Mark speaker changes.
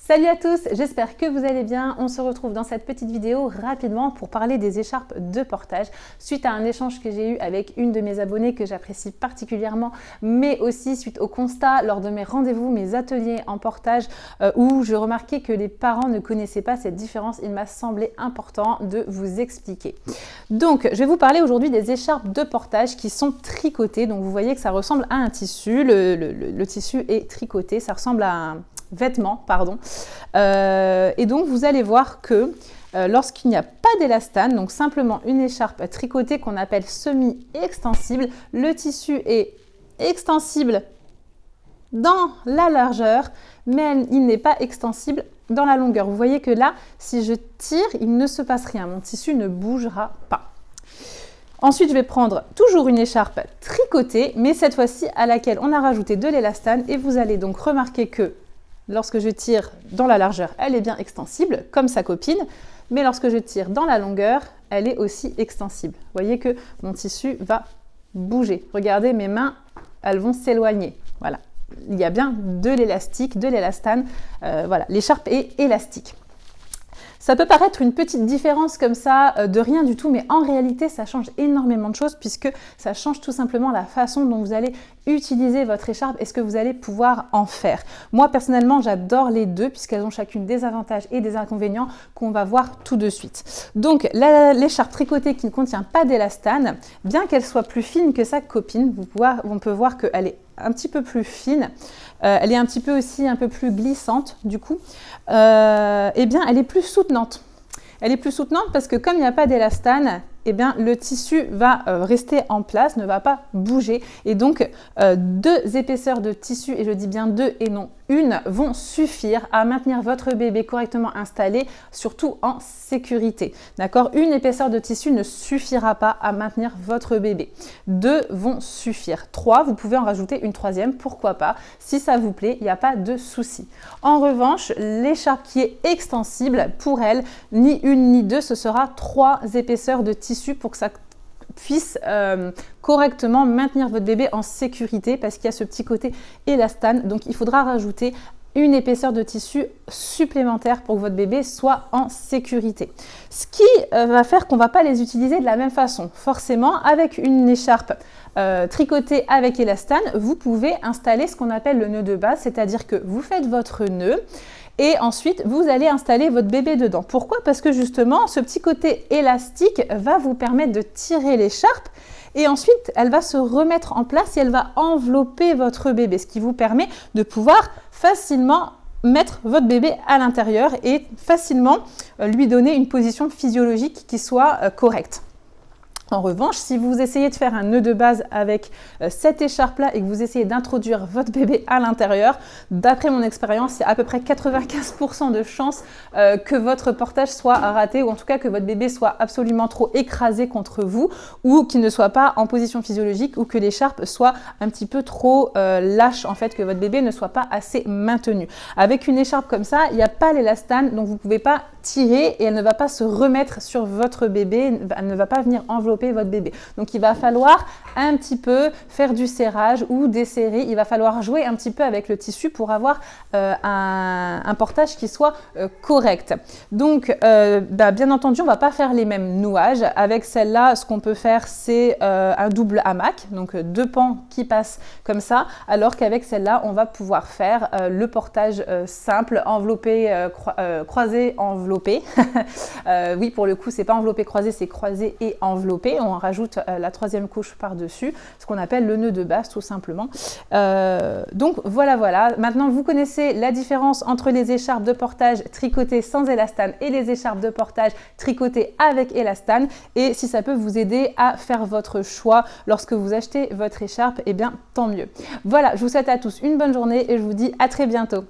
Speaker 1: Salut à tous, j'espère que vous allez bien. On se retrouve dans cette petite vidéo rapidement pour parler des écharpes de portage suite à un échange que j'ai eu avec une de mes abonnées que j'apprécie particulièrement, mais aussi suite au constat lors de mes rendez-vous, mes ateliers en portage où je remarquais que les parents ne connaissaient pas cette différence. Il m'a semblé important de vous expliquer. Donc, je vais vous parler aujourd'hui des écharpes de portage qui sont tricotées. Donc, vous voyez que ça ressemble à un tissu. Le tissu est tricoté, ça ressemble à un vêtements, pardon. Et donc, vous allez voir que lorsqu'il n'y a pas d'élastane, donc simplement une écharpe tricotée qu'on appelle semi-extensible, le tissu est extensible dans la largeur, mais il n'est pas extensible dans la longueur. Vous voyez que là, si je tire, il ne se passe rien. Mon tissu ne bougera pas. Ensuite, je vais prendre toujours une écharpe tricotée, mais cette fois-ci à laquelle on a rajouté de l'élastane. Et vous allez donc remarquer que lorsque je tire dans la largeur, elle est bien extensible, comme sa copine. Mais lorsque je tire dans la longueur, elle est aussi extensible. Vous voyez que mon tissu va bouger. Regardez, mes mains, elles vont s'éloigner. Voilà. Il y a bien de l'élastique, de l'élastane. Voilà, l'écharpe est élastique. Ça peut paraître une petite différence comme ça, de rien du tout, mais en réalité, ça change énormément de choses puisque ça change tout simplement la façon dont vous allez utiliser votre écharpe et ce que vous allez pouvoir en faire. Moi, personnellement, j'adore les deux puisqu'elles ont chacune des avantages et des inconvénients qu'on va voir tout de suite. Donc, l'écharpe tricotée qui ne contient pas d'élastane, bien qu'elle soit plus fine que sa copine, on peut voir qu'elle est un petit peu plus fine. Elle est un petit peu aussi un peu plus glissante du coup. Eh bien, elle est plus soutenante. Elle est plus soutenante parce que comme il n'y a pas d'élastane, eh bien, le tissu va rester en place, ne va pas bouger. Et donc, deux épaisseurs de tissu, et je dis bien deux et non une, vont suffire à maintenir votre bébé correctement installé, surtout en sécurité. D'accord? Une épaisseur de tissu ne suffira pas à maintenir votre bébé. Deux vont suffire. Trois, vous pouvez en rajouter une troisième, pourquoi pas. Si ça vous plaît, il n'y a pas de souci. En revanche, l'écharpe qui est extensible, pour elle, ni une ni deux, ce sera trois épaisseurs de tissu pour que ça puisse correctement maintenir votre bébé en sécurité parce qu'il y a ce petit côté élastane. Donc, il faudra rajouter une épaisseur de tissu supplémentaire pour que votre bébé soit en sécurité. Ce qui va faire qu'on ne va pas les utiliser de la même façon. Forcément, avec une écharpe tricotée avec élastane, vous pouvez installer ce qu'on appelle le nœud de base, c'est-à-dire que vous faites votre nœud et ensuite, vous allez installer votre bébé dedans. Pourquoi? Parce que justement, ce petit côté élastique va vous permettre de tirer l'écharpe et ensuite, elle va se remettre en place et elle va envelopper votre bébé, ce qui vous permet de pouvoir facilement mettre votre bébé à l'intérieur et facilement lui donner une position physiologique qui soit correcte. En revanche, si vous essayez de faire un nœud de base avec cette écharpe-là et que vous essayez d'introduire votre bébé à l'intérieur, d'après mon expérience, il y a à peu près 95% de chances que votre portage soit raté ou en tout cas que votre bébé soit absolument trop écrasé contre vous ou qu'il ne soit pas en position physiologique ou que l'écharpe soit un petit peu trop lâche, en fait, que votre bébé ne soit pas assez maintenu. Avec une écharpe comme ça, il n'y a pas l'élastane, donc vous ne pouvez pas tirer et elle ne va pas se remettre sur votre bébé, elle ne va pas venir envelopper votre bébé. Donc, il va falloir un petit peu faire du serrage ou desserrer. Il va falloir jouer un petit peu avec le tissu pour avoir un portage qui soit correct. Donc, bien entendu, on ne va pas faire les mêmes nouages. Avec celle-là, ce qu'on peut faire, c'est un double hamac, donc deux pans qui passent comme ça, alors qu'avec celle-là, on va pouvoir faire le portage simple, enveloppé, croisé, enveloppé. Oui, pour le coup, c'est pas enveloppé croisé, c'est croisé et enveloppé. On rajoute la troisième couche par-dessus, ce qu'on appelle le nœud de base tout simplement. Donc voilà. Maintenant, vous connaissez la différence entre les écharpes de portage tricotées sans élastane et les écharpes de portage tricotées avec élastane. Et si ça peut vous aider à faire votre choix lorsque vous achetez votre écharpe, eh bien, tant mieux. Voilà, je vous souhaite à tous une bonne journée et je vous dis à très bientôt.